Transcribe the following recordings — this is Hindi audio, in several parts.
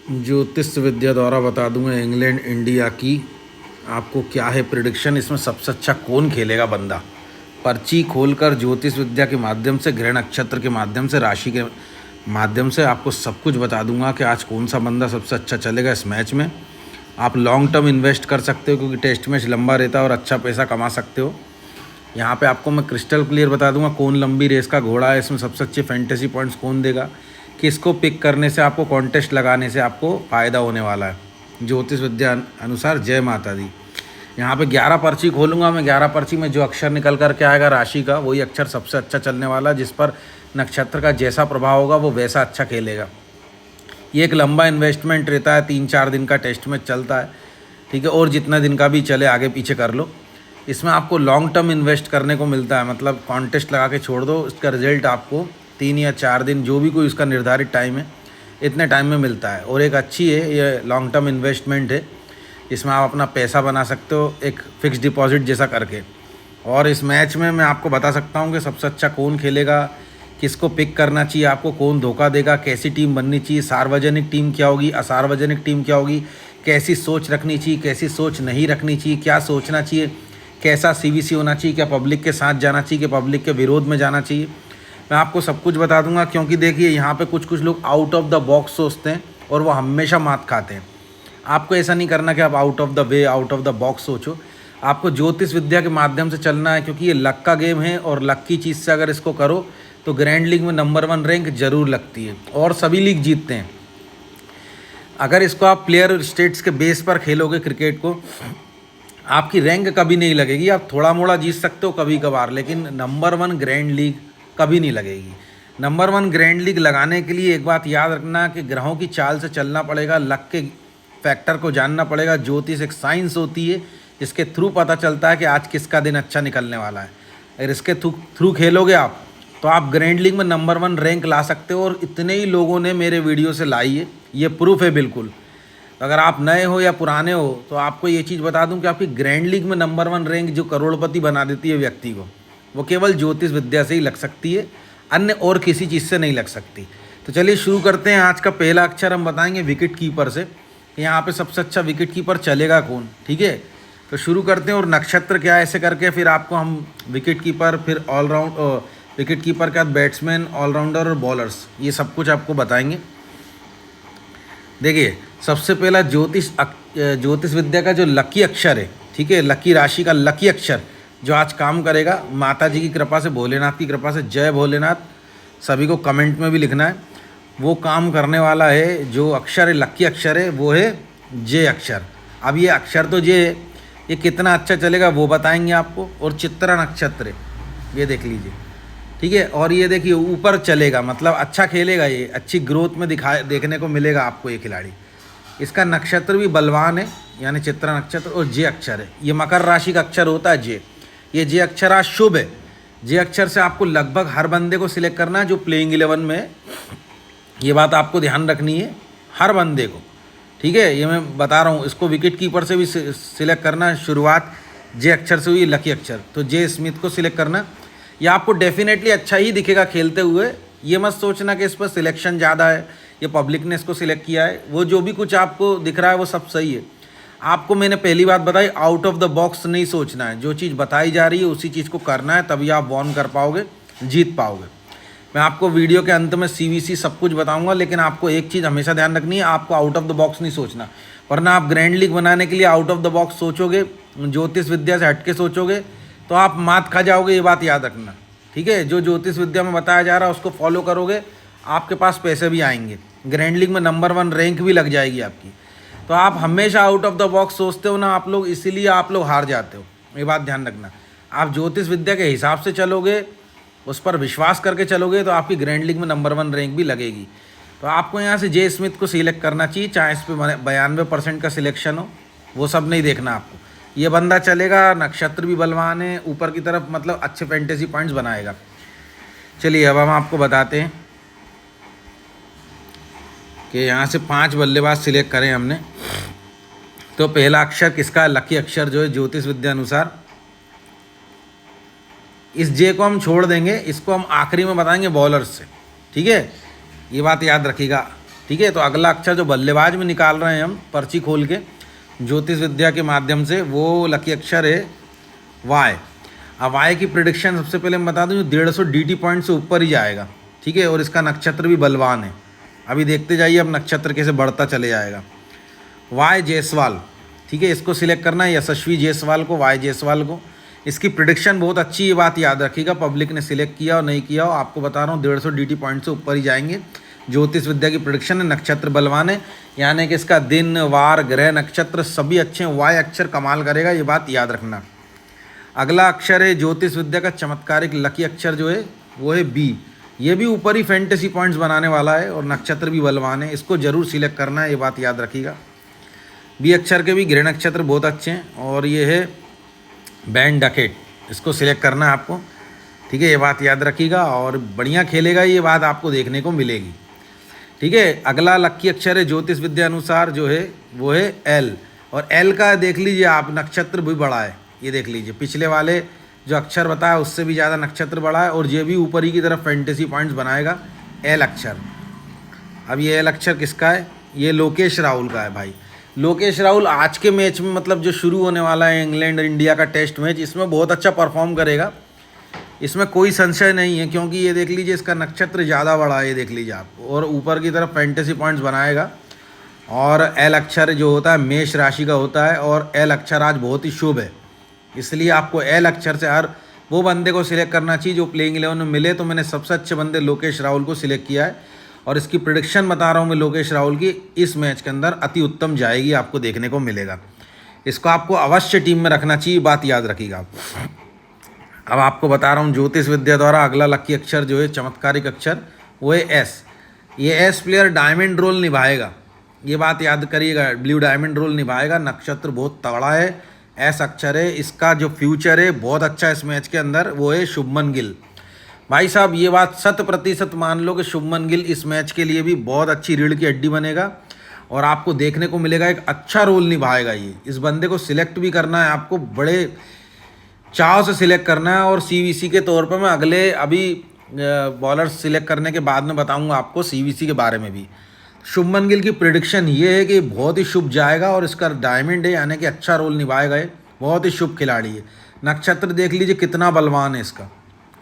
ज्योतिष विद्या द्वारा बता दूंगा इंग्लैंड इंडिया की आपको क्या है प्रिडिक्शन। इसमें सबसे अच्छा कौन खेलेगा बंदा, पर्ची खोलकर ज्योतिष विद्या के माध्यम से, ग्रह नक्षत्र के माध्यम से, राशि के माध्यम से आपको सब कुछ बता दूंगा कि आज कौन सा बंदा सबसे अच्छा चलेगा इस मैच में। आप लॉन्ग टर्म इन्वेस्ट कर सकते हो क्योंकि टेस्ट मैच लंबा रहता है और अच्छा पैसा कमा सकते हो। यहाँ पे आपको मैं क्रिस्टल क्लियर बता दूंगा कौन लंबी रेस का घोड़ा है, इसमें सबसे अच्छे फैंटेसी पॉइंट्स कौन देगा, किसको पिक करने से आपको कॉन्टेस्ट लगाने से आपको फ़ायदा होने वाला है ज्योतिष विद्या अनुसार। जय माता दी। यहाँ पे 11 पर्ची खोलूँगा मैं। 11 पर्ची में जो अक्षर निकल कर के आएगा राशि का, वही अक्षर सबसे अच्छा चलने वाला है। जिस पर नक्षत्र का जैसा प्रभाव होगा वो वैसा अच्छा खेलेगा। ये एक लंबा इन्वेस्टमेंट रहता है, 3-4 दिन का टेस्ट मैच चलता है, ठीक है, और जितना दिन का भी चले आगे पीछे कर लो। इसमें आपको लॉन्ग टर्म इन्वेस्ट करने को मिलता है, मतलब कॉन्टेस्ट लगा के छोड़ दो, इसका रिजल्ट आपको 3 या 4 दिन, जो भी कोई इसका निर्धारित टाइम है, इतने टाइम में मिलता है। और एक अच्छी है, ये लॉन्ग टर्म इन्वेस्टमेंट है, इसमें आप अपना पैसा बना सकते हो एक फ़िक्स डिपॉजिट जैसा करके। और इस मैच में मैं आपको बता सकता हूँ कि सबसे अच्छा कौन खेलेगा, किसको पिक करना चाहिए, आपको कौन धोखा देगा, कैसी टीम बननी चाहिए, सार्वजनिक टीम क्या होगी, असार्वजनिक टीम क्या होगी, कैसी सोच रखनी चाहिए, कैसी सोच नहीं रखनी चाहिए, क्या सोचना चाहिए, कैसा सीवीसी होना चाहिए, क्या पब्लिक के साथ जाना चाहिए, क्या पब्लिक के विरोध में जाना चाहिए। मैं आपको सब कुछ बता दूंगा क्योंकि देखिए यहाँ पे कुछ लोग आउट ऑफ द बॉक्स सोचते हैं और वो हमेशा मात खाते हैं। आपको ऐसा नहीं करना कि आप out of the way, out of the box सोचो। आपको ज्योतिष विद्या के माध्यम से चलना है क्योंकि ये लक का गेम है और लक की चीज़ से अगर इसको करो तो ग्रैंड लीग में नंबर 1 रैंक जरूर लगती है और सभी लीग जीतते हैं। अगर इसको आप प्लेयर स्टेट्स के बेस पर खेलोगे क्रिकेट को, आपकी रैंक कभी नहीं लगेगी। आप थोड़ा मोड़ा जीत सकते हो कभी कभार, लेकिन नंबर 1 ग्रैंड लीग कभी नहीं लगेगी। नंबर 1 ग्रैंड लीग लगाने के लिए एक बात याद रखना कि ग्रहों की चाल से चलना पड़ेगा, लक के फैक्टर को जानना पड़ेगा। ज्योतिष एक साइंस होती है, इसके थ्रू पता चलता है कि आज किसका दिन अच्छा निकलने वाला है। अगर इसके थ्रू खेलोगे आप तो आप ग्रैंड लीग में नंबर 1 रैंक ला सकते हो और इतने ही लोगों ने मेरे वीडियो से लाई है, ये प्रूफ है बिल्कुल। अगर आप नए हो या पुराने हो तो आपको ये चीज़ बता दूं कि आपकी ग्रैंड लीग में नंबर 1 रैंक जो करोड़पति बना देती है व्यक्ति को, वो केवल ज्योतिष विद्या से ही लग सकती है, अन्य और किसी चीज़ से नहीं लग सकती। तो चलिए शुरू करते हैं। आज का पहला अक्षर हम बताएंगे विकेट कीपर से। यहाँ पे सबसे अच्छा विकेट कीपर चलेगा कौन, ठीक है। तो शुरू करते हैं और नक्षत्र क्या है ऐसे करके फिर आपको हम विकेट कीपर, फिर ऑलराउंड विकेट कीपर के बाद बैट्समैन, ऑलराउंडर और बॉलर्स, ये सब कुछ आपको बताएंगे। देखिए सबसे पहला ज्योतिष विद्या का जो लकी अक्षर है, ठीक है, लकी राशि का लकी अक्षर जो आज काम करेगा, माता जी की कृपा से, भोलेनाथ की कृपा से, जय भोलेनाथ, सभी को कमेंट में भी लिखना है, वो काम करने वाला है। जो अक्षर है, लकी अक्षर है, वो है जे अक्षर। अब ये अक्षर तो जे है, ये कितना अच्छा चलेगा वो बताएंगे आपको। और चित्रा नक्षत्र है, ये देख लीजिए, ठीक है। और ये देखिए ऊपर चलेगा, मतलब अच्छा खेलेगा, ये अच्छी ग्रोथ में देखने को मिलेगा आपको ये खिलाड़ी। इसका नक्षत्र भी बलवान है, यानी चित्रा नक्षत्र, और जे अक्षर है। ये मकर राशि का अक्षर होता है जे। ये जे अक्षर आज शुभ है। जे अक्षर से आपको लगभग हर बंदे को सिलेक्ट करना है जो प्लेइंग 11 में है, ये बात आपको ध्यान रखनी है, हर बंदे को, ठीक है। ये मैं बता रहा हूँ, इसको विकेट कीपर से भी सिलेक्ट करना है। शुरुआत जे अक्षर से हुई, लकी अक्षर, तो जे स्मिथ को सिलेक्ट करना। ये आपको डेफिनेटली अच्छा ही दिखेगा खेलते हुए। ये मत सोचना कि इस पर सिलेक्शन ज़्यादा है, ये पब्लिक ने इसको सिलेक्ट किया है। वो जो भी कुछ आपको दिख रहा है वो सब सही है। आपको मैंने पहली बात बताई, आउट ऑफ द बॉक्स नहीं सोचना है। जो चीज़ बताई जा रही है उसी चीज़ को करना है, तभी आप वॉन कर पाओगे, जीत पाओगे। मैं आपको वीडियो के अंत में सीवीसी सब कुछ बताऊंगा, लेकिन आपको एक चीज़ हमेशा ध्यान रखनी है, आपको आउट ऑफ द बॉक्स नहीं सोचना। वरना आप ग्रैंड लीग बनाने के लिए आउट ऑफ द बॉक्स सोचोगे, ज्योतिष विद्या से हटके सोचोगे, तो आप मात खा जाओगे, ये बात याद रखना, ठीक है। जो ज्योतिष विद्या में बताया जा रहा है उसको फॉलो करोगे, आपके पास पैसे भी आएंगे, ग्रैंड लीग में नंबर 1 रैंक भी लग जाएगी आपकी। तो आप हमेशा आउट ऑफ द बॉक्स सोचते हो ना आप लोग, इसीलिए आप लोग हार जाते हो, ये बात ध्यान रखना। आप ज्योतिष विद्या के हिसाब से चलोगे, उस पर विश्वास करके चलोगे, तो आपकी ग्रैंड लीग में नंबर 1 रैंक भी लगेगी। तो आपको यहाँ से जे स्मिथ को सिलेक्ट करना चाहिए, चाहे इस पर 92% का सिलेक्शन हो, वो सब नहीं देखना आपको। ये बंदा चलेगा, नक्षत्र भी बलवान है, ऊपर की तरफ मतलब अच्छे फैंटेसी पॉइंट्स बनाएगा। चलिए अब हम आपको बताते हैं कि यहाँ से 5 बल्लेबाज सिलेक्ट करें हमने। तो पहला अक्षर किसका, लकी अक्षर जो है ज्योतिष विद्या अनुसार, इस जे को हम छोड़ देंगे, इसको हम आखिरी में बताएंगे बॉलर्स से, ठीक है। ये बात याद रखिएगा, ठीक है, तो अगला अक्षर जो बल्लेबाज में निकाल रहे हैं हम पर्ची खोल के ज्योतिष विद्या के माध्यम से, वो लकी अक्षर है वाई। अब वाई की प्रिडिक्शन सबसे पहले मैं बता दूं, 150 DT पॉइंट से ऊपर ही जाएगा। ठीक है, और इसका नक्षत्र भी बलवान है। अभी देखते जाइए अब नक्षत्र कैसे बढ़ता चले जाएगा। वाई जायसवाल, ठीक है, इसको सिलेक्ट करना है, यशस्वी जायसवाल को, वाई जायसवाल को। इसकी प्रिडिक्शन बहुत अच्छी, ये बात याद रखिएगा, पब्लिक ने सिलेक्ट किया और नहीं किया हो, आपको बता रहा हूँ 150 DT पॉइंट से ऊपर ही जाएंगे। ज्योतिष विद्या की प्रिडिक्शन है, नक्षत्र बलवान है, यानी कि इसका दिन वार ग्रह नक्षत्र सभी अच्छे हैं। वाई अक्षर कमाल करेगा, ये बात याद रखना। अगला अक्षर है ज्योतिष विद्या का चमत्कारिक लकी अक्षर जो है वो है बी। ये भी ऊपर ही फैंटेसी पॉइंट्स बनाने वाला है और नक्षत्र भी बलवान है, इसको जरूर सिलेक्ट करना है, ये बात याद रखिएगा। बी अक्षर के भी ग्रह नक्षत्र बहुत अच्छे हैं और ये है बैंड डकेट, इसको सिलेक्ट करना है आपको। ठीक है, ये बात याद रखिएगा और बढ़िया खेलेगा, ये बात आपको देखने को मिलेगी। ठीक है, अगला लकी अक्षर है ज्योतिष विद्या अनुसार जो है वो है एल, और एल का देख लीजिए आप नक्षत्र भी बड़ा है, ये देख लीजिए पिछले वाले जो अक्षर बताया उससे भी ज़्यादा नक्षत्र बड़ा है और ये भी ऊपर ही की तरफ फैंटेसी पॉइंट्स बनाएगा एल अक्षर। अब ये एल अक्षर किसका है? ये लोकेश राहुल का है भाई। लोकेश राहुल आज के मैच में, मतलब जो शुरू होने वाला है इंग्लैंड इंडिया का टेस्ट मैच, इसमें बहुत अच्छा परफॉर्म करेगा, इसमें कोई संशय नहीं है, क्योंकि ये देख लीजिए इसका नक्षत्र ज़्यादा बड़ा है, ये देख लीजिए आप, और ऊपर की तरफ फैंटेसी पॉइंट्स बनाएगा। और एल अक्षर जो होता है मेष राशि का होता है और एल अक्षर आज बहुत ही शुभ है, इसलिए आपको एल अक्षर से हर वो बंदे को सिलेक्ट करना चाहिए जो प्लेइंग 11 में मिले। तो मैंने सबसे अच्छे बंदे लोकेश राहुल को सिलेक्ट किया है और इसकी प्रिडिक्शन बता रहा हूँ मैं लोकेश राहुल की, इस मैच के अंदर अति उत्तम जाएगी, आपको देखने को मिलेगा। इसको आपको अवश्य टीम में रखना चाहिए, बात याद रखिएगा आप। अब आपको बता रहा हूँ ज्योतिष विद्या द्वारा अगला लकी अक्षर जो है चमत्कारिक अक्षर वो है एस। ये एस प्लेयर डायमंड रोल निभाएगा, ये बात याद करिएगा, ब्लू डायमंड रोल निभाएगा, नक्षत्र बहुत तगड़ा है, एस अक्षर है। इसका जो फ्यूचर है बहुत अच्छा है इस मैच के अंदर, वो है शुभमन गिल। भाई साहब ये बात 100% मान लो कि शुभमन गिल इस मैच के लिए भी बहुत अच्छी रीढ़ की हड्डी बनेगा और आपको देखने को मिलेगा एक अच्छा रोल निभाएगा ये। इस बंदे को सिलेक्ट भी करना है आपको, बड़े चाव से सिलेक्ट करना है। और CVC के तौर पर मैं अगले अभी बॉलर सिलेक्ट करने के बाद में बताऊंगा आपको CVC के बारे में भी। शुभमन गिल की प्रिडिक्शन ये है कि बहुत ही शुभ जाएगा और इसका डायमंड है, यानी कि अच्छा रोल निभाएगा, ये बहुत ही शुभ खिलाड़ी है। नक्षत्र देख लीजिए कितना बलवान है इसका,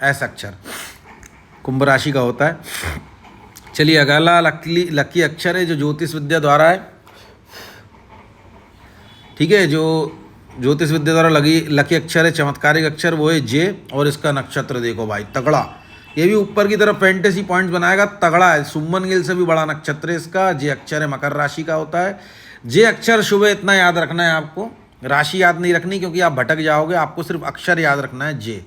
ऐसा अक्षर कुंभ राशि का होता है। चलिए अगला लकी अक्षर है जो ज्योतिष विद्या द्वारा है, ठीक है, जो ज्योतिष विद्या द्वारा लकी अक्षर है चमत्कारिक अक्षर वो है जे, और इसका नक्षत्र देखो भाई तगड़ा, ये भी ऊपर की तरफ फैंटेसी पॉइंट्स बनाएगा, तगड़ा है। शुभमन गिल से भी बड़ा नक्षत्र है इसका। जे अक्षर है मकर राशि का होता है। जे अक्षर शुभ है, इतना याद रखना है आपको, राशि याद नहीं रखनी क्योंकि आप भटक जाओगे, आपको सिर्फ अक्षर याद रखना है जे।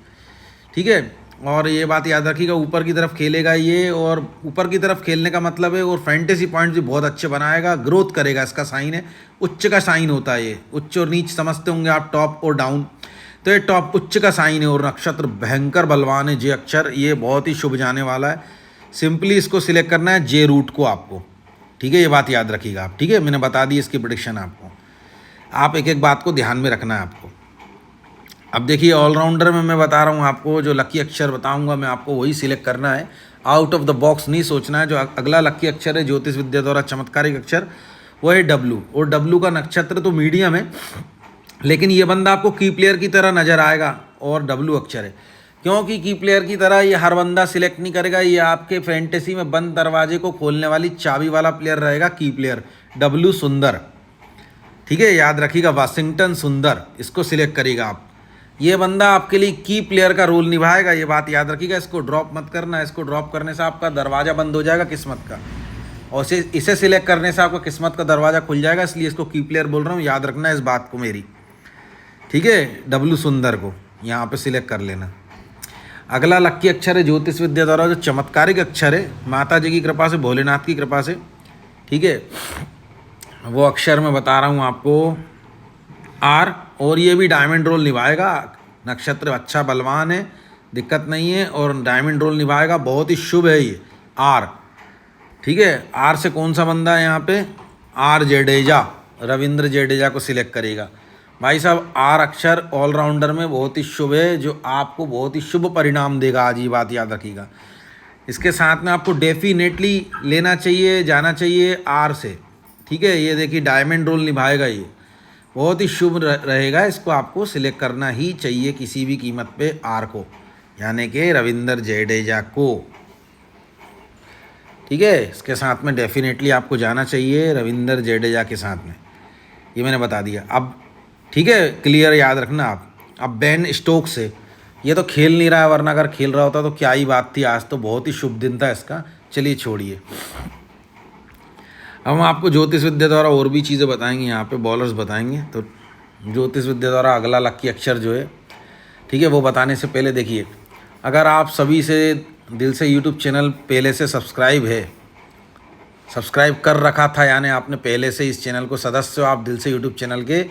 ठीक है, और ये बात याद रखिएगा ऊपर की तरफ खेलेगा ये, और ऊपर की तरफ खेलने का मतलब है और फैंटेसी पॉइंट्स भी बहुत अच्छे बनाएगा, ग्रोथ करेगा, इसका साइन है, उच्च का साइन होता है ये, उच्च और नीच समझते होंगे आप, टॉप और डाउन, तो ये टॉप उच्च का साइन है और नक्षत्र भयंकर बलवान है जे अक्षर, ये बहुत ही शुभ जाने वाला है। सिंपली इसको सिलेक्ट करना है जे रूट को आपको, ठीक है, ये बात याद रखिएगा आप। ठीक है, मैंने बता दी इसकी प्रेडिक्शन आपको, आप एक एक बात को ध्यान में रखना है आपको। अब देखिए ऑलराउंडर में मैं बता रहा हूँ आपको, जो लकी अक्षर बताऊँगा मैं आपको वही सिलेक्ट करना है, आउट ऑफ द बॉक्स नहीं सोचना है। जो अगला लकी अक्षर है ज्योतिष विद्या द्वारा चमत्कारिक अक्षर वो है डब्लू, और डब्लू का नक्षत्र तो मीडियम है, लेकिन ये बंदा आपको की प्लेयर की तरह नज़र आएगा और डब्लू अक्षर है, क्योंकि की प्लेयर की तरह ये हर बंदा सिलेक्ट नहीं करेगा, ये आपके फैंटेसी में बंद दरवाजे को खोलने वाली चाबी वाला प्लेयर रहेगा की प्लेयर डब्लू सुंदर। ठीक है, याद रखिएगा वाशिंगटन सुंदर, इसको सिलेक्ट करिएगा आप। ये बंदा आपके लिए की प्लेयर का रोल निभाएगा, ये बात याद रखिएगा, इसको ड्रॉप मत करना, इसको ड्रॉप करने से आपका दरवाज़ा बंद हो जाएगा किस्मत का, और इसे सिलेक्ट करने से आपका किस्मत का दरवाज़ा खुल जाएगा, इसलिए इसको की प्लेयर बोल रहा हूँ, याद रखना है इस बात को मेरी। ठीक है, डब्लू सुंदर को यहाँ पे सिलेक्ट कर लेना। अगला लकी अक्षर है ज्योतिष विद्या द्वारा जो चमत्कारिक अक्षर है, माता जी की कृपा से, भोलेनाथ की कृपा से, ठीक है, वो अक्षर मैं बता रहा हूँ आपको आर, और ये भी डायमंड रोल निभाएगा, नक्षत्र अच्छा बलवान है, दिक्कत नहीं है, और डायमंड रोल निभाएगा, बहुत ही शुभ है ये आर। ठीक है, आर से कौन सा बंदा है यहाँ पे, आर जडेजा, रविंद्र जडेजा को सिलेक्ट करेगा। भाई साहब आर अक्षर ऑलराउंडर में बहुत ही शुभ है, जो आपको बहुत ही शुभ परिणाम देगा आज, ये बात याद रखिएगा। इसके साथ में आपको डेफिनेटली लेना चाहिए, जाना चाहिए आर से, ठीक है। ये देखिए डायमंड रोल निभाएगा, ये बहुत ही शुभ रहेगा। इसको आपको सिलेक्ट करना ही चाहिए किसी भी कीमत पे आर को, यानी कि रविंद्र जडेजा को, ठीक है। इसके साथ में डेफिनेटली आपको जाना चाहिए रविंद्र जडेजा के साथ में, ये मैंने बता दिया। अब ठीक है, क्लियर याद रखना आप। अब बेन स्टोक्स से, ये तो खेल नहीं रहा है, वरना अगर खेल रहा होता तो क्या ही बात थी, आज तो बहुत ही शुभ दिन था इसका। चलिए छोड़िए, अब हम आपको ज्योतिष विद्या द्वारा और भी चीज़ें बताएंगे, यहाँ पे बॉलर्स बताएंगे। तो ज्योतिष विद्या द्वारा अगला लकी अक्षर जो है, ठीक है, वो बताने से पहले देखिए, अगर आप सभी से दिल से यूट्यूब चैनल पहले से सब्सक्राइब कर रखा था, यानी आपने पहले से इस चैनल को सदस्य हो आप दिल से यूट्यूब चैनल के,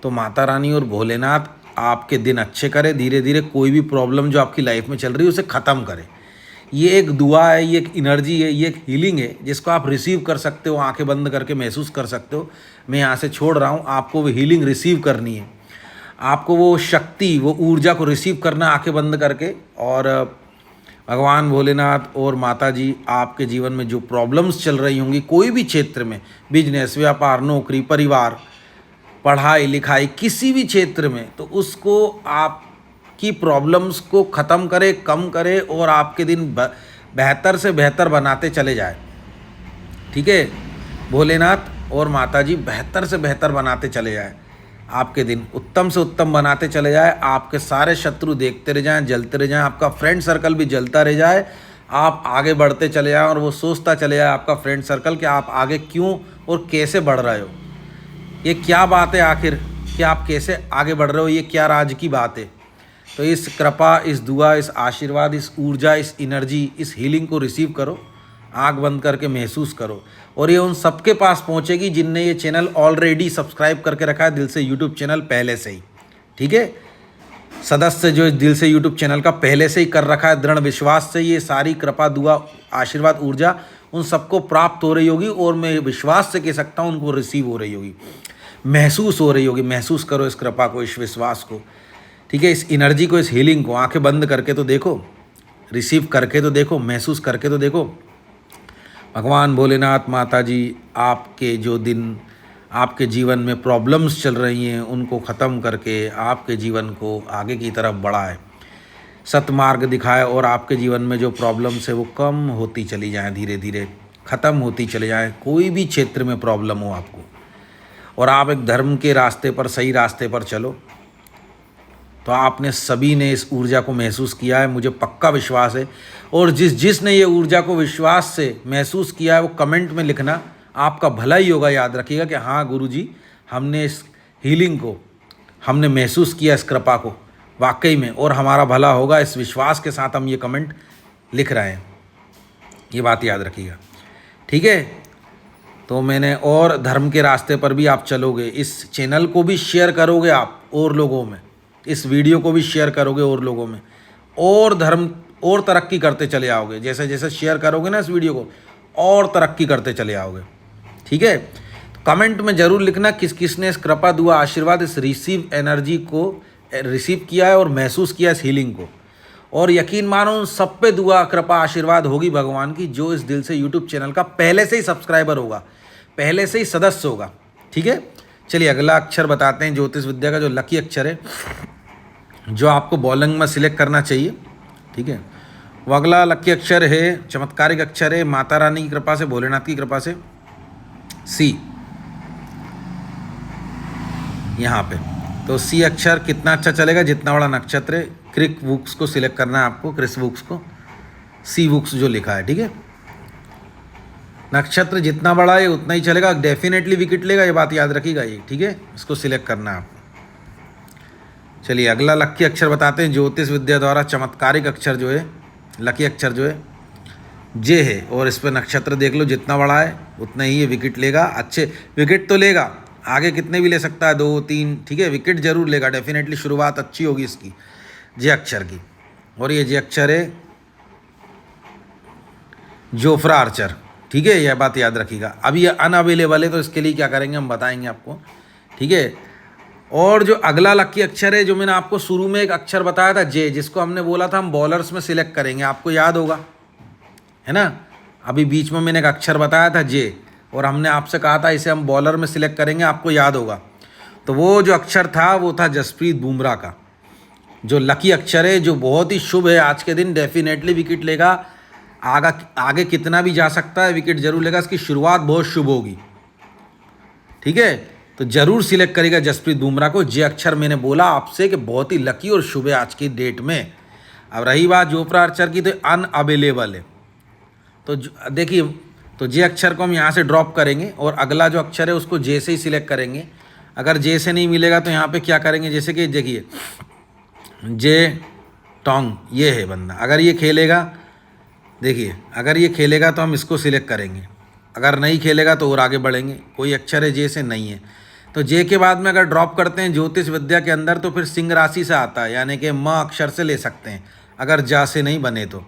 तो माता रानी और भोलेनाथ आपके दिन अच्छे करे, धीरे धीरे कोई भी प्रॉब्लम जो आपकी लाइफ में चल रही है उसे ख़त्म करे। ये एक दुआ है, ये एक एनर्जी है, ये एक हीलिंग है, जिसको आप रिसीव कर सकते हो, आंखें बंद करके महसूस कर सकते हो। मैं यहाँ से छोड़ रहा हूँ, आपको वो हीलिंग रिसीव करनी है, आपको वो शक्ति, वो ऊर्जा को रिसीव करना आंखें बंद करके। और भगवान भोलेनाथ और माता जी आपके जीवन में जो प्रॉब्लम्स चल रही होंगी कोई भी क्षेत्र में, बिजनेस, व्यापार, नौकरी, परिवार, पढ़ाई लिखाई, किसी भी क्षेत्र में, तो उसको आपकी प्रॉब्लम्स को ख़त्म करे, कम करे और आपके दिन बेहतर से बेहतर बनाते चले जाए, ठीक है। भोलेनाथ और माता जी बेहतर से बेहतर बनाते चले जाए, आपके दिन उत्तम से उत्तम बनाते चले जाए, आपके सारे शत्रु देखते रह जाएं, जलते रह जाएं, आपका फ्रेंड सर्कल भी जलता रह जाए, आप आगे बढ़ते चले जाएं और वो सोचता चले जाए आपका फ्रेंड सर्कल कि आप आगे क्यों और कैसे बढ़ रहे हो, ये क्या बात है आखिर कि आप कैसे आगे बढ़ रहे हो, ये क्या राज की बात है। तो इस कृपा, इस दुआ, इस आशीर्वाद, इस ऊर्जा, इस एनर्जी, इस हीलिंग को रिसीव करो, आँख बंद करके महसूस करो, और ये उन सबके पास पहुँचेगी जिनने ये चैनल ऑलरेडी सब्सक्राइब करके रखा है दिल से यूट्यूब चैनल पहले से ही, ठीक है। सदस्य जो दिल से यूट्यूब चैनल का पहले से ही कर रखा है, दृढ़ विश्वास से ये सारी कृपा, दुआ, आशीर्वाद, ऊर्जा उन सबको प्राप्त हो रही होगी, और मैं विश्वास से कह सकता हूँ उनको रिसीव हो रही होगी, महसूस हो रही होगी। महसूस करो इस कृपा को, इस विश्वास को, ठीक है, इस एनर्जी को, इस हीलिंग को। आंखें बंद करके तो देखो, रिसीव करके तो देखो, महसूस करके तो देखो। भगवान भोलेनाथ, माता जी आपके जो दिन, आपके जीवन में प्रॉब्लम्स चल रही हैं उनको ख़त्म करके आपके जीवन को आगे की तरफ बढ़ाए, सतमार्ग दिखाए, और आपके जीवन में जो प्रॉब्लम्स है वो कम होती चली जाएं, धीरे धीरे ख़त्म होती चली जाएं। कोई भी क्षेत्र में प्रॉब्लम हो आपको, और आप एक धर्म के रास्ते पर, सही रास्ते पर चलो, तो आपने सभी ने इस ऊर्जा को महसूस किया है, मुझे पक्का विश्वास है। और जिसने ये ऊर्जा को विश्वास से महसूस किया है वो कमेंट में लिखना, आपका भला ही होगा। याद रखिएगा कि हाँ गुरुजी, हमने इस हीलिंग को, हमने महसूस किया इस कृपा को वाकई में, और हमारा भला होगा, इस विश्वास के साथ हम ये कमेंट लिख रहे हैं। ये बात याद रखिएगा, ठीक है। तो मैंने, और धर्म के रास्ते पर भी आप चलोगे, इस चैनल को भी शेयर करोगे आप और लोगों में, इस वीडियो को भी शेयर करोगे और लोगों में, और धर्म और तरक्की करते चले आओगे। जैसे जैसे शेयर करोगे ना इस वीडियो को, और तरक्की करते चले आओगे, ठीक है। तो कमेंट में ज़रूर लिखना किस किसने इस कृपा, दुआ, आशीर्वाद, इस रिसीव एनर्जी को रिसीव किया है और महसूस किया इस हीलिंग को। और यकीन मानो उन सब पे दुआ, कृपा, आशीर्वाद होगी भगवान की, जो इस दिल से यूट्यूब चैनल का पहले से ही सब्सक्राइबर होगा, पहले से ही सदस्य होगा, ठीक है। चलिए अगला अक्षर बताते हैं ज्योतिष विद्या का जो लकी अक्षर है, जो आपको बॉलिंग में सिलेक्ट करना चाहिए, ठीक है। वो अगला लकी अक्षर है, चमत्कारिक अक्षर है, माता रानी की कृपा से, भोलेनाथ की कृपा से, सी। यहाँ पे तो सी अक्षर कितना अच्छा चलेगा, जितना बड़ा नक्षत्र है, क्रिक वुक्स को सिलेक्ट करना है आपको, क्रिस वुक्स को, सी वुक्स जो लिखा है, ठीक है। नक्षत्र जितना बड़ा है उतना ही चलेगा, डेफिनेटली विकेट लेगा, ये बात याद रखिएगा ये, ठीक है। इसको सिलेक्ट करना है आपको। चलिए अगला लकी अक्षर बताते हैं ज्योतिष विद्या द्वारा चमत्कारिक अक्षर जो है, लकी अक्षर जो है जे है, और इस पर नक्षत्र देख लो, जितना बड़ा है उतना ही ये विकेट लेगा। अच्छे विकेट तो लेगा, आगे कितने भी ले सकता है, 2 3, ठीक है, विकेट जरूर लेगा डेफिनेटली। शुरुआत अच्छी होगी इसकी जे अक्षर की, और ये जे अक्षर है जोफ्रा आर्चर, ठीक है, यह बात याद रखिएगा। अभी ये अनअवेलेबल है तो इसके लिए क्या करेंगे हम बताएंगे आपको, ठीक है। और जो अगला लकी अक्षर है, जो मैंने आपको शुरू में एक अक्षर बताया था जे, जिसको हमने बोला था हम बॉलर्स में सिलेक्ट करेंगे, आपको याद होगा, है ना। अभी बीच में मैंने एक अक्षर बताया था जे, और हमने आपसे कहा था इसे हम बॉलर में सिलेक्ट करेंगे, आपको याद होगा। तो वो जो अक्षर था वो था जसप्रीत बुमराह का, जो लकी अक्षर है, जो बहुत ही शुभ है। आज के दिन डेफिनेटली विकेट लेगा, आगे कितना भी जा सकता है, विकेट जरूर लेगा, इसकी शुरुआत बहुत शुभ होगी। ठीक है, तो जरूर सिलेक्ट करेगा जसप्रीत बुमराह को। जे अक्षर मैंने बोला आपसे कि बहुत ही लकी और शुभ है आज की डेट में। अब रही बात जोफ्रा आर्चर की, तो अनअवेलेबल है। तो देखिए, तो जे अक्षर को हम यहाँ से ड्रॉप करेंगे और अगला जो अक्षर है उसको जे से ही सिलेक्ट करेंगे। अगर जे से नहीं मिलेगा तो यहाँ पे क्या करेंगे, जैसे कि देखिए जे टोंग, ये है बंदा। अगर ये खेलेगा, देखिए अगर ये खेलेगा तो हम इसको सिलेक्ट करेंगे, अगर नहीं खेलेगा तो और आगे बढ़ेंगे। कोई अक्षर है जे से नहीं है, तो जे के बाद में अगर ड्रॉप करते हैं ज्योतिष विद्या के अंदर तो फिर सिंह राशि से आता है, यानी कि म अक्षर से ले सकते हैं अगर जा से नहीं बने तो।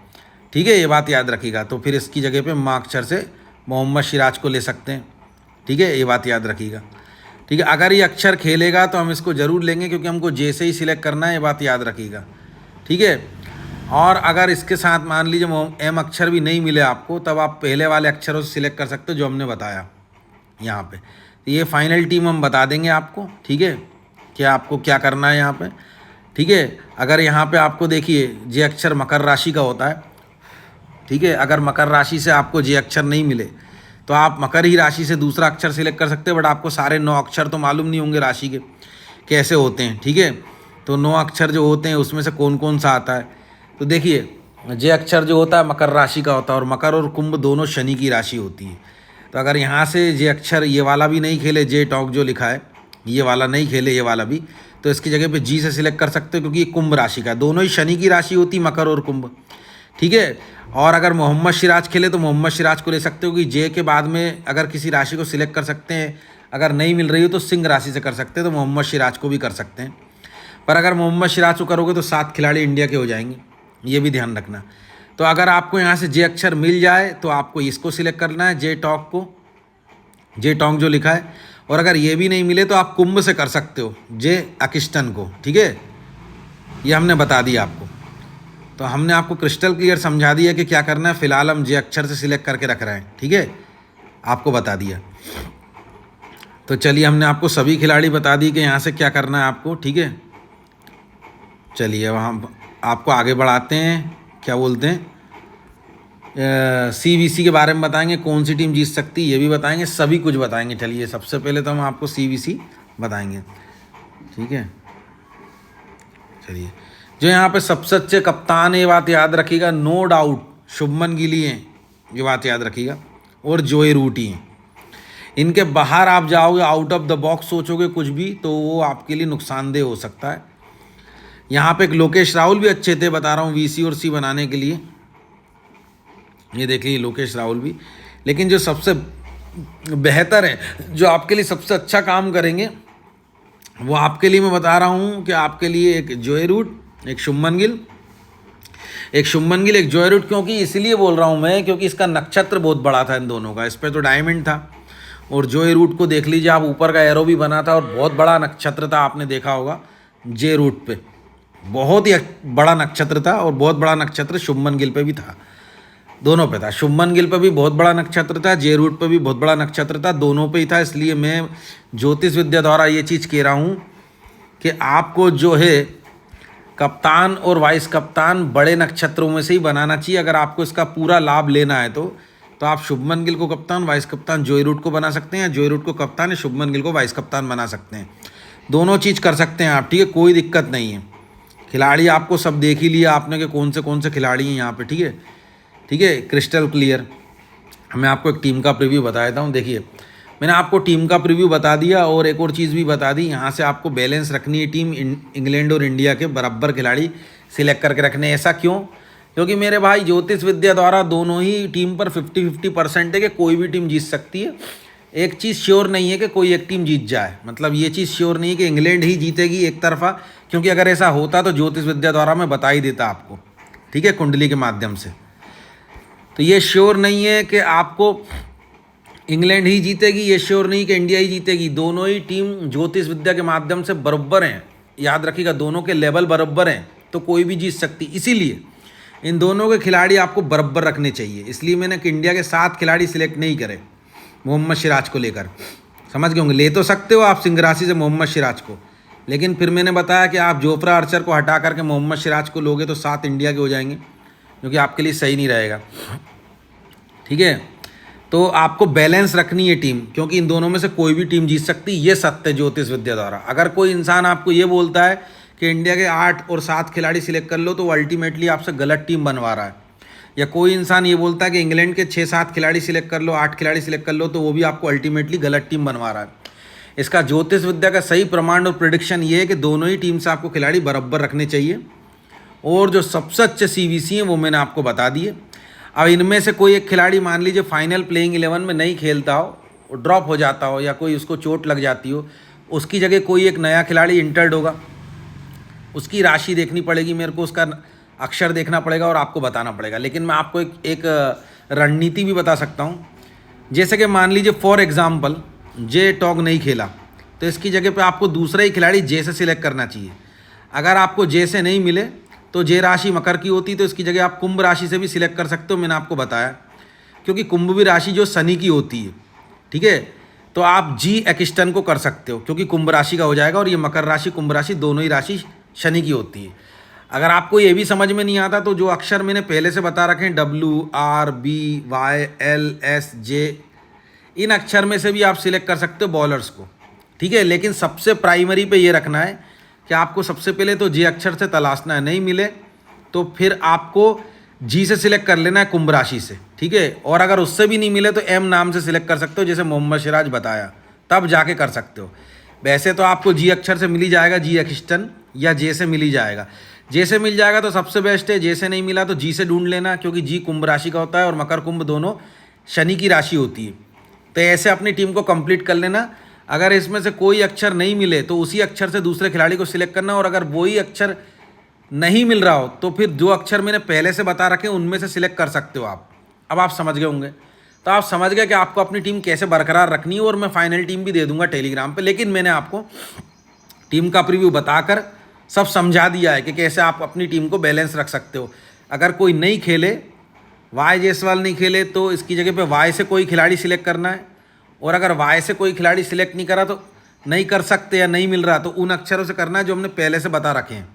ठीक है, ये बात याद रखिएगा। तो फिर इसकी जगह पे म अक्षर से मोहम्मद सिराज को ले सकते हैं। ठीक है, ये बात याद रखिएगा। ठीक है, अगर ये अक्षर खेलेगा तो हम इसको ज़रूर लेंगे, क्योंकि हमको जे से ही सिलेक्ट करना है, ये बात याद रखिएगा। ठीक है, और अगर इसके साथ मान लीजिए एम अक्षर भी नहीं मिले आपको, तब आप पहले वाले अक्षरों से सिलेक्ट कर सकते हो जो हमने बताया यहाँ पे। तो ये फाइनल टीम हम बता देंगे आपको। ठीक है, कि आपको क्या करना है यहाँ पे। ठीक है, अगर यहाँ पे आपको देखिए जे अक्षर मकर राशि का होता है। ठीक है, अगर मकर राशि से आपको जे अक्षर नहीं मिले तो आप मकर ही राशि से दूसरा अक्षर सिलेक्ट कर सकते हैं, बट आपको सारे 9 अक्षर तो मालूम नहीं होंगे राशि के कैसे होते हैं। ठीक है, तो 9 अक्षर जो होते हैं उसमें से कौन कौन सा आता है। तो देखिए जे अक्षर जो होता है मकर राशि का होता है, और मकर और कुंभ दोनों शनि की राशि होती है। तो अगर यहाँ से जे अक्षर ये वाला भी नहीं खेले, जे टॉक जो लिखा है ये वाला नहीं खेले, ये वाला भी, तो इसकी जगह पे जी से सिलेक्ट कर सकते हो, क्योंकि ये कुंभ राशि का, दोनों ही शनि की राशि होती मकर और कुंभ। ठीक है, और अगर मोहम्मद सिराज खेले तो मोहम्मद सिराज को ले सकते हो, कि जे के बाद में अगर किसी राशि को सिलेक्ट कर सकते हैं, अगर नहीं मिल रही हो तो सिंह राशि से कर सकते हैं, तो मोहम्मद सिराज को भी कर सकते हैं। पर अगर मोहम्मद सिराज को करोगे तो 7 खिलाड़ी इंडिया के हो जाएंगे, ये भी ध्यान रखना। तो अगर आपको यहाँ से जे अक्षर मिल जाए तो आपको इसको सिलेक्ट करना है, जे टॉक को, जे टोंग जो लिखा है। और अगर ये भी नहीं मिले तो आप कुंभ से कर सकते हो, जे अकिस्टन को। ठीक है, ये हमने बता दिया आपको। तो हमने आपको क्रिस्टल क्लियर समझा दिया कि क्या करना है। फिलहाल हम जे अक्षर से सिलेक्ट करके रख रहे हैं। ठीक है, आपको बता दिया। तो चलिए, हमने आपको सभी खिलाड़ी बता दी कि यहाँ से क्या करना है आपको। ठीक है, चलिए वहाँ आपको आगे बढ़ाते हैं। क्या बोलते हैं, CBC के बारे में बताएंगे, कौन सी टीम जीत सकती है ये भी बताएंगे, सभी कुछ बताएंगे। चलिए, सबसे पहले तो हम आपको CBC बताएंगे। ठीक है, चलिए, जो यहाँ पे सबसे अच्छे कप्तान है, ये बात याद रखिएगा, नो डाउट शुभमन गिल हैं, ये बात याद रखिएगा, और जोए रूट ही हैं। इनके बाहर आप जाओगे, आउट ऑफ द बॉक्स सोचोगे कुछ भी, तो वो आपके लिए नुकसानदेह हो सकता है। यहाँ पे एक लोकेश राहुल भी अच्छे थे, बता रहा हूँ, VC और C बनाने के लिए। ये देख लीजिए लोकेश राहुल भी। लेकिन जो सबसे बेहतर है, जो आपके लिए सबसे अच्छा काम करेंगे, वो आपके लिए मैं बता रहा हूँ कि आपके लिए एक जोए रूट, एक शुभमन गिल, एक जोए रूट। क्योंकि इसलिए बोल रहा हूँ मैं, क्योंकि इसका नक्षत्र बहुत बड़ा था इन दोनों का, इस पर तो डायमंड था। और जोए रूट को देख लीजिए आप, ऊपर का एरो भी बना था और बहुत बड़ा नक्षत्र था, आपने देखा होगा जे रूट पे, बहुत ही बड़ा नक्षत्र था। और बहुत बड़ा नक्षत्र शुभमन गिल पे भी था, दोनों पे था। शुभमन गिल पे भी बहुत बड़ा नक्षत्र था, जे रूट पे भी बहुत बड़ा नक्षत्र था, दोनों पे ही था। इसलिए मैं ज्योतिष विद्या द्वारा ये चीज़ कह रहा हूँ कि आपको जो है कप्तान और वाइस कप्तान बड़े नक्षत्रों में से ही बनाना चाहिए। अगर आपको इसका पूरा लाभ लेना है तो आप शुभमन गिल को कप्तान, वाइस कप्तान जोए रूट को बना सकते हैं, या जोए रूट को कप्तान या शुभमन गिल को वाइस कप्तान बना सकते हैं। दोनों चीज़ कर सकते हैं आप। ठीक है, कोई दिक्कत नहीं है। खिलाड़ी आपको सब देख ही लिया आपने कि कौन से खिलाड़ी हैं यहाँ पे। ठीक है, ठीक है, क्रिस्टल क्लियर। मैं आपको एक टीम का प्रीव्यू बता देता हूँ। देखिए, मैंने आपको टीम का प्रीव्यू बता दिया, और एक और चीज़ भी बता दी। यहाँ से आपको बैलेंस रखनी है टीम, इंग्लैंड और इंडिया के बराबर खिलाड़ी सिलेक्ट करके रखने। ऐसा क्यों? क्योंकि मेरे भाई ज्योतिष विद्या द्वारा दोनों ही टीम पर 50-50% है कि कोई भी टीम जीत सकती है। एक चीज़ श्योर नहीं है कि कोई एक टीम जीत जाए, मतलब ये चीज़ श्योर नहीं है कि इंग्लैंड ही जीतेगी एक तरफा, क्योंकि अगर ऐसा होता तो ज्योतिष विद्या द्वारा मैं बता ही देता आपको। ठीक है, कुंडली के माध्यम से। तो ये श्योर नहीं है कि आपको इंग्लैंड ही जीतेगी, ये श्योर नहीं कि इंडिया ही जीतेगी। दोनों ही टीम ज्योतिष विद्या के माध्यम से बराबर हैं, याद रखिएगा, दोनों के लेवल बराबर हैं, तो कोई भी जीत सकती। इसीलिए इन दोनों के खिलाड़ी आपको बराबर रखने चाहिए, इसलिए मैंने इंडिया के 7 खिलाड़ी सिलेक्ट नहीं करे मोहम्मद सिराज को लेकर। समझ गए होंगे, ले तो सकते हो आप सिंगरासी से मोहम्मद सिराज को, लेकिन फिर मैंने बताया कि आप जोफ्रा आर्चर को हटा करके मोहम्मद सिराज को लोगे तो 7 इंडिया के हो जाएंगे, जो कि आपके लिए सही नहीं रहेगा। ठीक है, तो आपको बैलेंस रखनी है टीम, क्योंकि इन दोनों में से कोई भी टीम जीत सकती, ये सत्य है ज्योतिष विद्या द्वारा। अगर कोई इंसान आपको ये बोलता है कि इंडिया के 8 और 7 खिलाड़ी सिलेक्ट कर लो, तो वो अल्टीमेटली आपसे गलत टीम बनवा रहा है। या कोई इंसान ये बोलता है कि इंग्लैंड के 6-7 खिलाड़ी सिलेक्ट कर लो, 8 खिलाड़ी सिलेक्ट कर लो, तो वो भी आपको अल्टीमेटली गलत टीम बनवा रहा है। इसका ज्योतिष विद्या का सही प्रमाण और प्रिडिक्शन ये है कि दोनों ही टीम से आपको खिलाड़ी बराबर रखने चाहिए, और जो सबसे अच्छे CVC हैं वो मैंने आपको बता दिए। अब इनमें से कोई एक खिलाड़ी मान लीजिए फाइनल प्लेइंग 11 में नहीं खेलता हो, ड्रॉप हो जाता हो, या कोई उसको चोट लग जाती हो, उसकी जगह कोई एक नया खिलाड़ी इंटर्ड होगा, उसकी राशि देखनी पड़ेगी मेरे को, उसका अक्षर देखना पड़ेगा और आपको बताना पड़ेगा। लेकिन मैं आपको एक रणनीति भी बता सकता हूँ। जैसे कि मान लीजिए फॉर एग्जाम्पल जे टॉग नहीं खेला, तो इसकी जगह पे आपको दूसरा ही खिलाड़ी जे से सिलेक्ट करना चाहिए। अगर आपको जे से नहीं मिले तो जे राशि मकर की होती, तो इसकी जगह आप कुंभ राशि से भी सिलेक्ट कर सकते हो, मैंने आपको बताया, क्योंकि कुंभ भी राशि जो शनि की होती है। ठीक है, तो आप जी एक्सटन को कर सकते हो, क्योंकि कुंभ राशि का हो जाएगा, और ये मकर राशि कुंभ राशि दोनों ही राशि शनि की होती है। अगर आपको ये भी समझ में नहीं आता, तो जो अक्षर मैंने पहले से बता रखे हैं WRBYLSJ, इन अक्षर में से भी आप सिलेक्ट कर सकते हो बॉलर्स को। ठीक है, लेकिन सबसे प्राइमरी पे ये रखना है कि आपको सबसे पहले तो जे अक्षर से तलाशना है, नहीं मिले तो फिर आपको जी से सिलेक्ट कर लेना है कुंभ राशि से। ठीक है, और अगर उससे भी नहीं मिले तो एम नाम से सिलेक्ट कर सकते हो, जैसे मोहम्मद सिराज बताया, तब जाके कर सकते हो। वैसे तो आपको जी अक्षर से मिल ही जाएगा, जी एक्सटन, या जे से मिल ही जाएगा। जे से मिल जाएगा तो सबसे बेस्ट है, जे से नहीं मिला तो जी से ढूंढ लेना, क्योंकि जी कुंभ राशि का होता है और मकर कुंभ दोनों शनि की राशि होती है। तो ऐसे अपनी टीम को कंप्लीट कर लेना। अगर इसमें से कोई अक्षर नहीं मिले तो उसी अक्षर से दूसरे खिलाड़ी को सिलेक्ट करना, और अगर वही अक्षर नहीं मिल रहा हो तो फिर जो अक्षर मैंने पहले से बता रखे उनमें से सिलेक्ट कर सकते हो आप। अब आप समझ गए होंगे, तो आप समझ गए कि आपको अपनी टीम कैसे बरकरार रखनी है, और मैं फाइनल टीम भी दे दूंगा टेलीग्राम पे। लेकिन मैंने आपको टीम का प्रीव्यू बताकर सब समझा दिया है कि कैसे आप अपनी टीम को बैलेंस रख सकते हो। अगर कोई नहीं खेले, वाई जायसवाल नहीं खेले, तो इसकी जगह पे वाई से कोई खिलाड़ी सिलेक्ट करना है, और अगर वाई से कोई खिलाड़ी सिलेक्ट नहीं करा तो नहीं कर सकते या नहीं मिल रहा, तो उन अक्षरों से करना है जो हमने पहले से बता रखे हैं।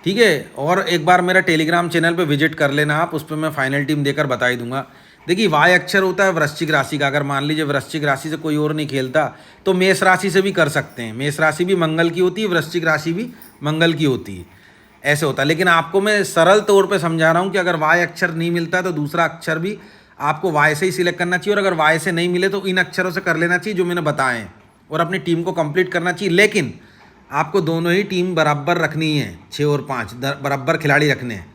ठीक है, और एक बार मेरा टेलीग्राम चैनल पे विजिट कर लेना आप, उस पर मैं फाइनल टीम देकर बता ही दूंगा। देखिए, वाई अक्षर होता है वृश्चिक राशि का। अगर मान लीजिए वृश्चिक राशि से कोई और नहीं खेलता तो मेष राशि से भी कर सकते हैं। मेष राशि भी मंगल की होती है, वृश्चिक राशि भी मंगल की होती है, ऐसे होता है। लेकिन आपको मैं सरल तौर पे समझा रहा हूँ कि अगर वाई अक्षर नहीं मिलता तो दूसरा अक्षर भी आपको वाई से ही सिलेक्ट करना चाहिए, और अगर वाई से नहीं मिले तो इन अक्षरों से कर लेना चाहिए जो मैंने बताए हैं, और अपनी टीम को कंप्लीट करना चाहिए। लेकिन आपको दोनों ही टीम बराबर रखनी है, 6 और 5 बराबर खिलाड़ी रखने हैं,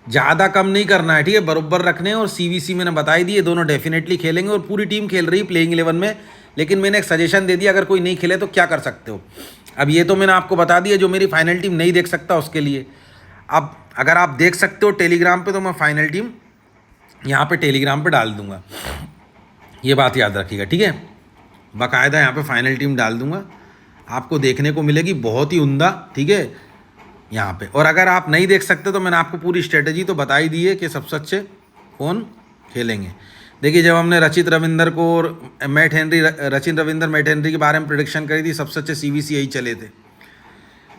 ज़्यादा कम नहीं करना है। ठीक है, बराबर रखने हैं। और CVC मैंने बताई दी, ये दोनों डेफिनेटली खेलेंगे, और पूरी टीम खेल रही प्लेइंग 11 में। लेकिन मैंने एक सजेशन दे दिया, अगर कोई नहीं खेले तो क्या कर सकते हो। अब ये तो मैंने आपको बता दिया, जो मेरी फाइनल टीम नहीं देख सकता उसके लिए। अब अगर आप देख सकते हो टेलीग्राम पे, तो मैं फाइनल टीम यहाँ पे टेलीग्राम पे डाल दूंगा, ये बात याद रखिएगा। ठीक है, बाकायदा यहाँ पे फाइनल टीम डाल दूंगा, आपको देखने को मिलेगी, बहुत ही उम्दा। ठीक है, यहाँ पे। और अगर आप नहीं देख सकते तो मैंने आपको पूरी स्ट्रेटजी तो बता ही दी है कि सबसे अच्छे कौन खेलेंगे। देखिए, जब हमने रचित रविंदर को और मैट हेनरी, रचित रविंदर मैट हेनरी के बारे में प्रेडिक्शन करी थी, सबसे अच्छे CVC यही चले थे।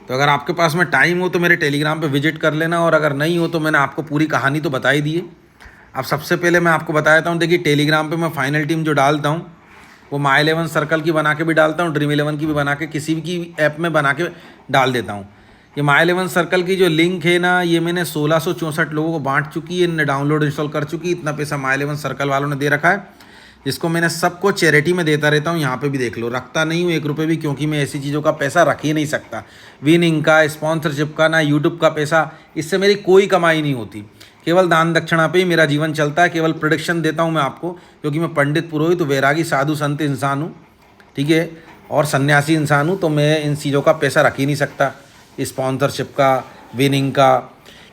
तो अगर आपके पास में टाइम हो तो मेरे टेलीग्राम पे विजिट कर लेना, और अगर नहीं हो तो मैंने आपको पूरी कहानी तो बता ही दी है। अब सबसे पहले मैं आपको बता देता हूँ, देखिए टेलीग्राम पे मैं फाइनल टीम जो डालता हूँ वो माई 11 सर्कल की बना के भी डालता हूँ, ड्रीम 11 की भी बना के, किसी भी की ऐप में बना के डाल देता हूँ। ये माई 11 सर्कल की जो लिंक है ना, ये मैंने 1664 लोगों को बांट चुकी है, इनने डाउनलोड इंस्टॉल कर चुकी है। इतना पैसा माई 11 सर्कल वालों ने दे रखा है, जिसको मैंने सबको चैरिटी में देता रहता हूँ। यहाँ पे भी देख लो, रखता नहीं हूँ 1 रुपये भी, क्योंकि मैं ऐसी चीज़ों का पैसा रख ही नहीं सकता। विनिंग का, स्पॉन्सरशिप का, ना यूट्यूब का पैसा, इससे मेरी कोई कमाई नहीं होती। केवल दान दक्षिणा पे ही मेरा जीवन चलता है। केवल प्रोडिक्शन देता हूँ मैं आपको, क्योंकि मैं पंडित पुरोहित वैरागी साधु संत इंसान हूँ। ठीक है, और सन्यासी इंसान हूँ, तो मैं इन चीज़ों का पैसा रख ही नहीं सकता, स्पॉन्सरशिप का, विनिंग का,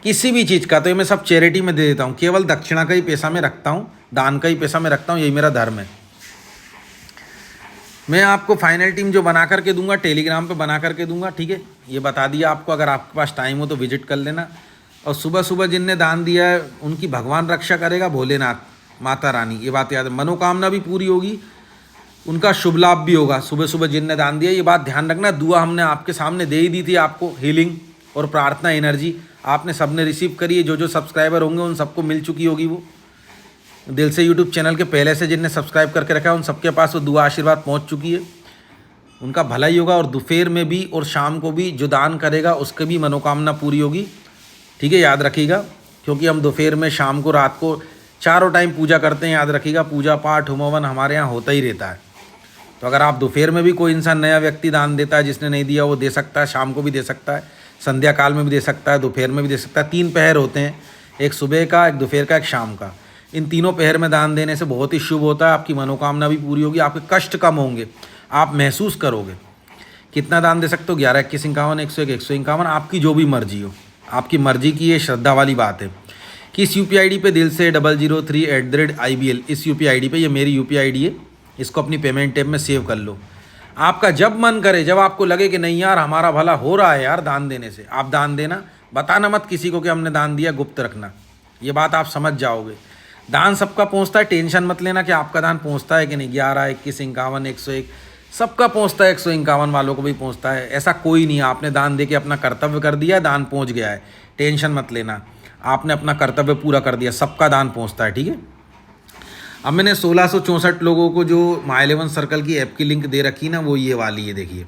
किसी भी चीज़ का। तो ये मैं सब चैरिटी में दे देता हूँ। केवल दक्षिणा का ही पैसा मैं रखता हूँ, दान का ही पैसा मैं रखता हूँ, यही मेरा धर्म है। मैं आपको फाइनल टीम जो बना करके दूंगा टेलीग्राम पे बना करके दूंगा। ठीक है, ये बता दिया आपको। अगर आपके पास टाइम हो तो विजिट कर लेना। और सुबह सुबह जिनने दान दिया है उनकी भगवान रक्षा करेगा, भोलेनाथ माता रानी, ये बात याद है। मनोकामना भी पूरी होगी, उनका शुभ लाभ भी होगा। सुबह सुबह जिनने दान दिया, ये बात ध्यान रखना। दुआ हमने आपके सामने दे ही दी थी आपको, हीलिंग और प्रार्थना एनर्जी आपने सबने रिसीव करी है। जो जो सब्सक्राइबर होंगे उन सबको मिल चुकी होगी वो। दिल से यूट्यूब चैनल के पहले से जिनने सब्सक्राइब करके रखा है उन सबके पास वो दुआ आशीर्वाद पहुँच चुकी है। उनका भला ही होगा। और दोपहर में भी और शाम को भी जो दान करेगा उसकी भी मनोकामना पूरी होगी, ठीक है, याद रखिएगा। क्योंकि हम दोपहर में, शाम को, रात को चारों टाइम पूजा करते हैं, याद रखिएगा। पूजा पाठ होमवन हमारे यहाँ होता ही रहता है। तो अगर आप दोपहर में भी कोई इंसान नया व्यक्ति दान देता है, जिसने नहीं दिया वो दे सकता है, शाम को भी दे सकता है, संध्या काल में भी दे सकता है, दोपहर में भी दे सकता है। 3 पहर होते हैं, एक सुबह का, एक दोपहर का, एक शाम का। इन तीनों पहर में दान देने से बहुत ही शुभ होता है। आपकी मनोकामना भी पूरी होगी, आपके कष्ट कम होंगे, आप महसूस करोगे। कितना दान दे सकते हो? 11, 21, 51, 101, 151, आपकी जो भी मर्जी हो, आपकी मर्जी की ये श्रद्धा वाली बात है। किस यूपीआई आईडी पे? दिल से 003@IBL, इस यूपीआई आईडी पे, ये मेरी यूपीआई आईडी है, इसको अपनी पेमेंट टैब में सेव कर लो। आपका जब मन करे, जब आपको लगे कि नहीं यार हमारा भला हो रहा है यार दान देने से, आप दान देना। बताना मत किसी को कि हमने दान दिया, गुप्त रखना, ये बात आप समझ जाओगे। दान सबका पहुंचता है, टेंशन मत लेना कि आपका दान पहुंचता है कि नहीं। 11, 21, 51, 101 सबका पहुंचता है, 151 वालों को भी पहुंचता है। ऐसा कोई नहीं है, आपने दान दे के अपना कर्तव्य कर दिया, दान पहुंच गया है, टेंशन मत लेना। आपने अपना कर्तव्य पूरा कर दिया, सबका दान पहुंचता है, ठीक है। अब मैंने 1664 लोगों को जो My11 सर्कल की ऐप की लिंक दे रखी ना, वो ये वाली है, देखिए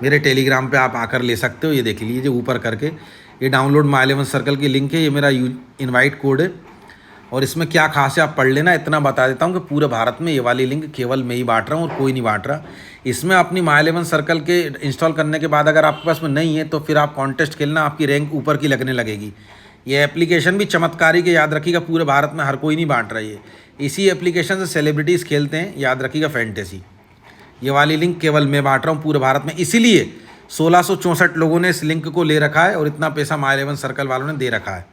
मेरे टेलीग्राम पे आप आकर ले सकते हो। ये देख लीजिए ऊपर करके, ये डाउनलोड My11 सर्कल की लिंक है, ये मेरा इनवाइट कोड है। और इसमें क्या खास है आप पढ़ लेना। इतना बता देता हूँ कि पूरे भारत में ये वाली लिंक केवल मैं ही बांट रहा हूँ और कोई नहीं बांट रहा। इसमें अपनी My11 सर्कल के इंस्टॉल करने के बाद अगर आपके पास में नहीं है तो फिर आप कॉन्टेस्ट खेलना, आपकी रैंक ऊपर की लगने लगेगी। ये एप्लीकेशन भी चमत्कारी के, याद रखिएगा, पूरे भारत में हर कोई नहीं बांट रहा है। इसी एप्लीकेशन से सेलिब्रिटीज़ खेलते हैं, याद रखिएगा, फैंटेसी। ये वाली लिंक केवल मैं बांट रहा हूँ पूरे भारत में, इसीलिए 1664 लोगों ने इस लिंक को ले रखा है और इतना पैसा My11 सर्कल वालों ने दे रखा है।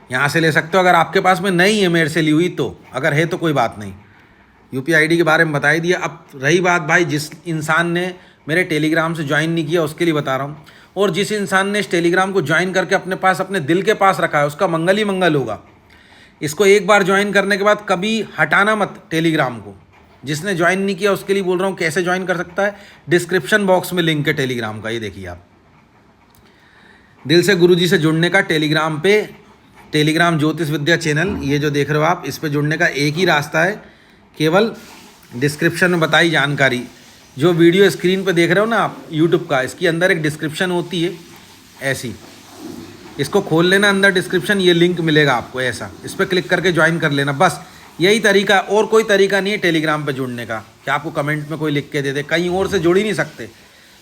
यहाँ से ले सकते हो अगर आपके पास में नहीं है मेरे से ली हुई तो। अगर है तो कोई बात नहीं। यूपीआई आईडी के बारे में बता ही दिया। अब रही बात भाई, जिस इंसान ने मेरे टेलीग्राम से ज्वाइन नहीं किया उसके लिए बता रहा हूँ। और जिस इंसान ने इस टेलीग्राम को ज्वाइन करके अपने पास, अपने दिल के पास रखा है, उसका मंगल ही मंगल होगा। इसको एक बार ज्वाइन करने के बाद कभी हटाना मत टेलीग्राम को। जिसने ज्वाइन नहीं किया उसके लिए बोल रहा हूँ, कैसे ज्वाइन कर सकता है? डिस्क्रिप्शन बॉक्स में लिंक है टेलीग्राम का, ये देखिए आप। दिल से गुरुजी से जुड़ने का टेलीग्राम पे, टेलीग्राम ज्योतिष विद्या चैनल, ये जो देख रहे हो आप, इस पे जुड़ने का एक ही रास्ता है, केवल डिस्क्रिप्शन में बताई जानकारी। जो वीडियो स्क्रीन पे देख रहे हो ना आप यूट्यूब का, इसके अंदर एक डिस्क्रिप्शन होती है ऐसी, इसको खोल लेना, अंदर डिस्क्रिप्शन ये लिंक मिलेगा आपको ऐसा, इस पर क्लिक करके ज्वाइन कर लेना। बस यही तरीका, और कोई तरीका नहीं है टेलीग्राम पे जुड़ने का कि आपको कमेंट में कोई लिख के दे दे। कहीं और से जुड़ ही नहीं सकते।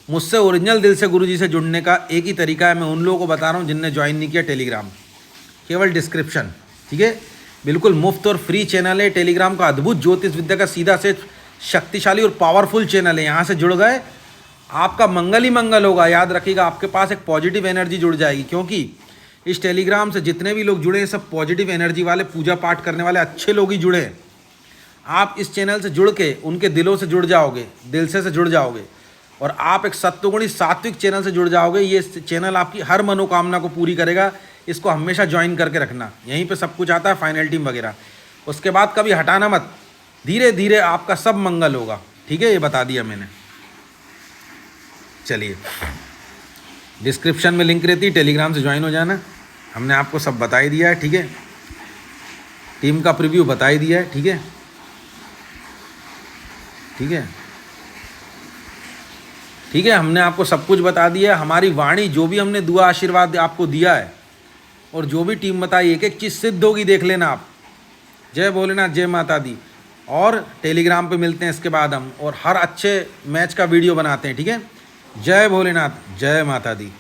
मुझसे ओरिजिनल दिल से गुरुजी से जुड़ने का एक ही तरीका है, मैं उन लोगों को बता रहा हूँ जिनने ज्वाइन नहीं किया टेलीग्राम। केवल डिस्क्रिप्शन, ठीक है, बिल्कुल मुफ्त और फ्री चैनल है। टेलीग्राम का अद्भुत ज्योतिष विद्या का सीधा से शक्तिशाली और पावरफुल चैनल है। यहाँ से जुड़ गए, आपका मंगल ही मंगल होगा। याद रखिएगा, आपके पास एक पॉजिटिव एनर्जी जुड़ जाएगी, क्योंकि इस टेलीग्राम से जितने भी लोग जुड़े हैं सब पॉजिटिव एनर्जी वाले, पूजा पाठ करने वाले अच्छे लोग ही जुड़े हैं। आप इस चैनल से जुड़ के उनके दिलों से जुड़ जाओगे, दिल से जुड़ जाओगे, और आप एक सत्वगुणी सात्विक चैनल से जुड़ जाओगे। ये चैनल आपकी हर मनोकामना को पूरी करेगा। इसको हमेशा ज्वाइन करके रखना, यहीं पे सब कुछ आता है, फाइनल टीम वगैरह। उसके बाद कभी हटाना मत, धीरे धीरे आपका सब मंगल होगा, ठीक है, ये बता दिया मैंने। चलिए, डिस्क्रिप्शन में लिंक रहती है, टेलीग्राम से ज्वाइन हो जाना। हमने आपको सब बता ही दिया है, ठीक है, टीम का प्रीव्यू बता ही दिया है, ठीक है, ठीक है, ठीक है, हमने आपको सब कुछ बता दिया है। हमारी वाणी, जो भी हमने दुआ आशीर्वाद आपको दिया है और जो भी टीम बताई, एक एक चीज़ सिद्ध होगी, देख लेना आप। जय भोलेनाथ, जय माता दी। और टेलीग्राम पे मिलते हैं इसके बाद हम, और हर अच्छे मैच का वीडियो बनाते हैं, ठीक है। जय भोलेनाथ, जय माता दी।